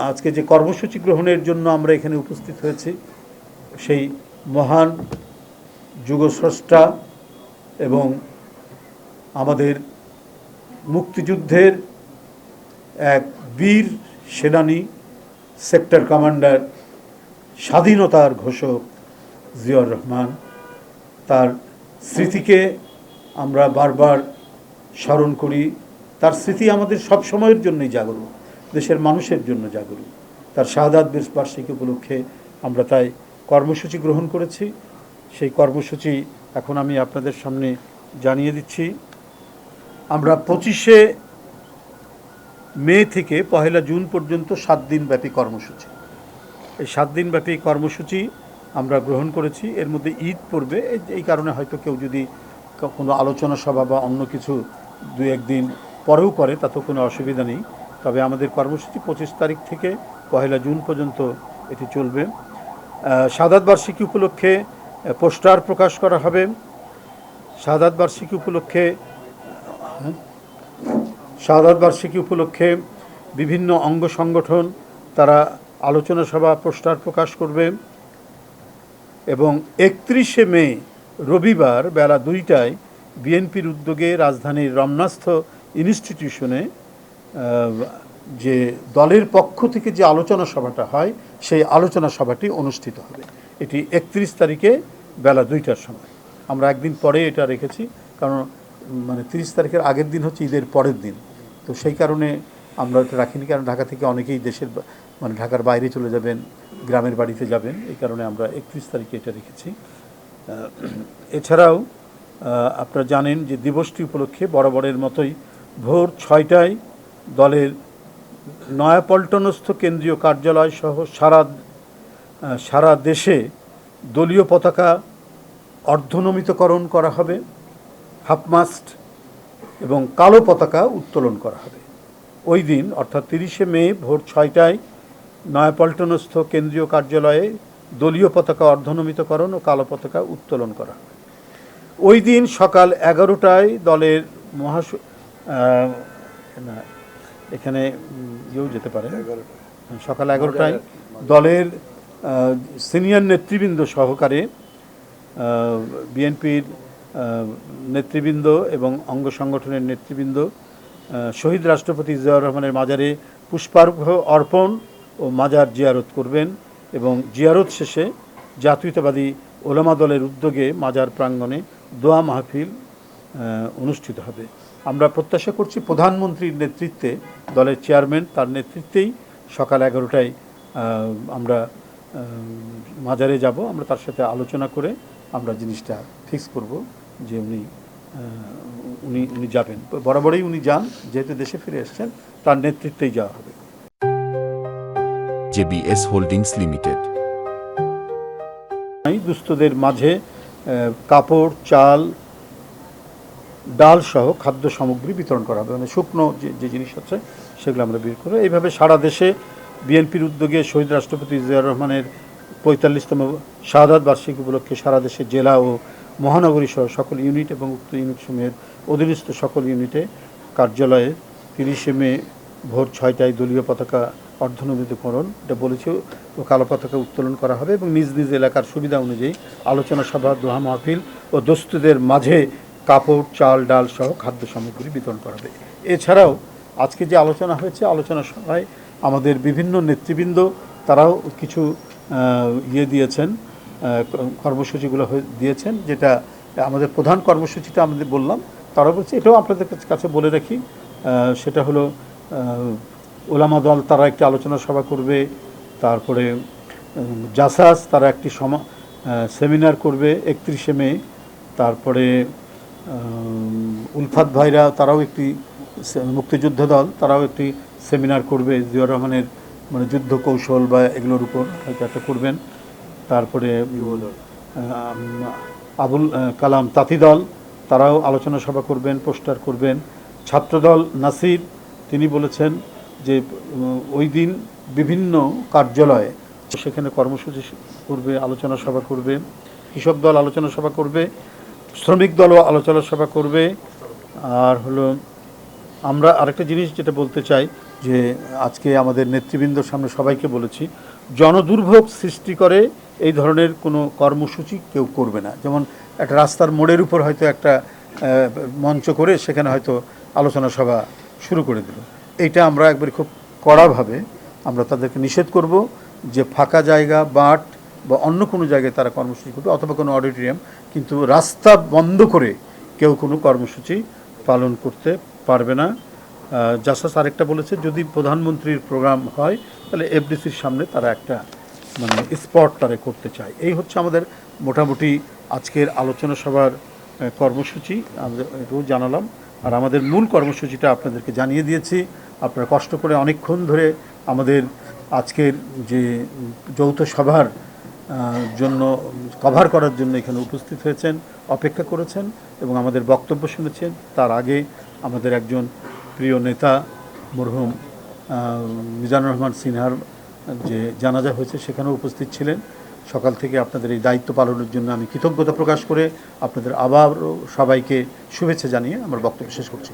আজকে যে কর্মসূচি গ্রহণের জন্য আমরা এখানে উপস্থিত হয়েছি সেই মহান যুগস্রষ্টা এবং আমাদের মুক্তিযুদ্ধের এক বীর সেনানী, সেক্টর কমান্ডার, স্বাধীনতার ঘোষক জিয়াউর রহমান, তার স্মৃতিকে আমরা বারবার স্মরণ করি। তার স্মৃতি আমাদের সব সময়ের জন্যই জাগরুক, দেশের মানুষের জন্য জাগরুক। তার শাহাদাত বার্ষিকী উপলক্ষে আমরা তাই কর্মসূচি গ্রহণ করেছি। সেই কর্মসূচি এখন আমি আপনাদের সামনে জানিয়ে দিচ্ছি। আমরা 25শে মে থেকে 1 জুন পর্যন্ত 7 দিনব্যাপী কর্মসূচি, এই 7 দিনব্যাপী কর্মসূচি আমরা গ্রহণ করেছি। এর মধ্যে ঈদ পড়বে, এই কারণে হয়তো কেউ যদি কোনো আলোচনা সভা বা অন্য কিছু 2-1 দিন পরেও করে তাতেও কোনো অসুবিধা নেই। তবে আমাদের কর্মসূচি 25 তারিখ থেকে 1 জুন পর্যন্ত এটি চলবে। শাহাদাত বার্ষিকী উপলক্ষে পোস্টার প্রকাশ করা হবে। শাহাদাত বার্ষিকী উপলক্ষে বিভিন্ন অঙ্গ সংগঠন তারা আলোচনা সভা, পোস্টার প্রকাশ করবে। এবং 31শে মে রবিবার বেলা 2টায় বিএনপির উদ্যোগে রাজধানীর রমনাস্থ ইনস্টিটিউশনে যে দলের পক্ষ থেকে যে আলোচনা সভাটা হয় সেই আলোচনা সভাটি অনুষ্ঠিত হবে। এটি 31 তারিখে বেলা 2টার সময়। আমরা একদিন পরে এটা রেখেছি, কারণ 30 তারিখের আগের দিন হচ্ছে ঈদের পরের দিন, তো সেই কারণে আমরা এটা রাখিনি। কারণ ঢাকা থেকে অনেকেই ঢাকার বাইরে চলে যাবেন, গ্রামের বাড়িতে যাবেন, এই কারণে আমরা 31 তারিখে এটা রেখেছি। এছাড়াও আপনারা জানেন যে দিবসটি উপলক্ষে বরাবরের মতোই ভোর 6টায় দলের নয়াপল্টনস্থ কেন্দ্রীয় কার্যালয় সহ সারা দেশে দলীয় পতাকা অর্ধনমিতকরণ করা হবে, হাফমাস্ট এবং কালো পতাকা উত্তোলন করা হবে। ওই দিন অর্থাৎ 30শে মে ভোর 6টায় নয়াপল্টনস্থ কেন্দ্রীয় কার্যালয়ে দলীয় পতাকা অর্ধনমিতকরণ ও কালো পতাকা উত্তোলন করা হবে। ওই দিন সকাল 11টায় দলের এখানে যেতে পারে, সকাল 11টায় দলের সিনিয়র নেতৃবৃন্দ সহকারে বিএনপির নেতৃবৃন্দ এবং অঙ্গ সংগঠনের নেতৃবৃন্দ শহীদ রাষ্ট্রপতি জিয়াউর রহমানের মাজারে পুষ্পার্ঘ্য অর্পণ ও মাজার জিয়ারত করবেন। এবং জিয়ারত শেষে জাতীয়তাবাদী ওলামা দলের উদ্যোগে মাজার প্রাঙ্গণে দোয়া মাহফিল অনুষ্ঠিত হবে। আমরা প্রত্যাশা করছি প্রধানমন্ত্রীর নেতৃত্বে, দলের চেয়ারম্যান তার নেতৃত্বেই সকাল 11টায় আমরা মাজারে যাব। আমরা তার সাথে আলোচনা করে আমরা জিনিসটা ফিক্স করব যে উনি যাবেন। বরাবরই উনি যান, যেহেতু দেশে ফিরে এসেছেন, তার নেতৃত্বেই যাওয়া হবে। জেবিএস হোল্ডিংস লিমিটেড দুস্থদের মাঝে কাপড়, চাল, ডাল সহ খাদ্য সামগ্রী বিতরণ করা হবে। মানে শুকনো যে জিনিস আছে সেগুলো আমরা বের করব। এইভাবে সারা দেশে বিএনপির উদ্যোগে শহীদ রাষ্ট্রপতি জিয়াউর রহমানের 45তম শাহাদাত বার্ষিকী উপলক্ষে সারা দেশে জেলা ও মহানগরী সহ সকল ইউনিট এবং উক্ত ইউনিটসমূহের অধীনস্থ সকল ইউনিটে কার্যালয়ে 30শে মে ভোর 6টায় দলীয় পতাকা অর্ধনমিতকরণ, এটা বলেছি, ও কালো পতাকা উত্তোলন করা হবে। এবং নিজ নিজ এলাকার সুবিধা অনুযায়ী আলোচনা সভা, দোয়া মাহফিল ও দস্তুদের মাঝে কাপড়, চাল, ডাল সহ খাদ্য সামগ্রী বিতরণ করা হবে। এছাড়াও আজকে যে আলোচনা হয়েছে, আলোচনা সভায় আমাদের বিভিন্ন নেতৃবৃন্দ তারাও কিছু দিয়েছেন, কর্মসূচিগুলো দিয়েছেন। যেটা আমাদের প্রধান কর্মসূচিটা আমাদের বললাম, তারা বলছে, এটাও আপনাদের কাছে বলে রাখি, সেটা হলো ওলামা দল তারা একটি আলোচনা সভা করবে, তারপরে জাসাস তারা একটি সেমিনার করবে 31শে মে, তারপরে উলফাত ভাইরা তারাও একটি মুক্তিযোদ্ধা দল তারাও একটি সেমিনার করবে জিয়াউর রহমানের যুদ্ধ কৌশল বা এগুলোর উপর হয়তো একটা করবেন। তারপরে আবুল কালাম তাঁতি দল তারাও আলোচনা সভা করবেন, পোস্টার করবেন। ছাত্রদল নাসির তিনি বলেছেন যে ওই দিন বিভিন্ন কার্যালয়ে সেখানে কর্মসূচি করবে, আলোচনা সভা করবে। কৃষক দল আলোচনা সভা করবে, শ্রমিক দলও আলোচনা সভা করবে। আর হলো আমরা আরেকটা জিনিস যেটা বলতে চাই যে আজকে আমাদের নেতৃবৃন্দর সামনে সবাইকে বলেছি, জনদুর্ভোগ সৃষ্টি করে এই ধরনের কোনো কর্মসূচি কেউ করবে না। যেমন একটা রাস্তার মোড়ের উপর হয়তো একটা মঞ্চ করে সেখানে হয়তো আলোচনা সভা শুরু করে দিল, এইটা আমরা একবারে খুব কড়াভাবে আমরা তাদেরকে নিষেধ করব যে ফাঁকা জায়গা, বাট বা অন্য কোনো জায়গায় তারা কর্মসূচি করবে অথবা কোনো অডিটোরিয়াম, কিন্তু রাস্তা বন্ধ করে কেউ কোনো কর্মসূচি পালন করতে পারবে না। জাসাস আরেকটা বলেছে, যদি প্রধানমন্ত্রীর প্রোগ্রাম হয় তাহলে এফডিসির সামনে তারা একটা মানে স্পট তারা করতে চায়। এই হচ্ছে আমাদের মোটামুটি আজকের আলোচনা সভার কর্মসূচি, আমরা এটাও জানালাম। আর আমাদের মূল কর্মসূচিটা আপনাদেরকে জানিয়ে দিয়েছি। আপনারা কষ্ট করে অনেকক্ষণ ধরে আমাদের আজকের যে যৌথ সভার জন্য কভার করার জন্য এখানে উপস্থিত হয়েছেন, অপেক্ষা করেছেন এবং আমাদের বক্তব্য শুনেছেন। তার আগে আমাদের একজন প্রিয় নেতা মরহুম মিজানুর রহমান সিনহার যে জানাজা হয়েছে সেখানেও উপস্থিত ছিলেন। সকাল থেকে আপনাদের এই দায়িত্ব পালনের জন্য আমি কৃতজ্ঞতা প্রকাশ করে আপনাদের আবারও সবাইকে শুভেচ্ছা জানিয়ে আমার বক্তব্য শেষ করছি।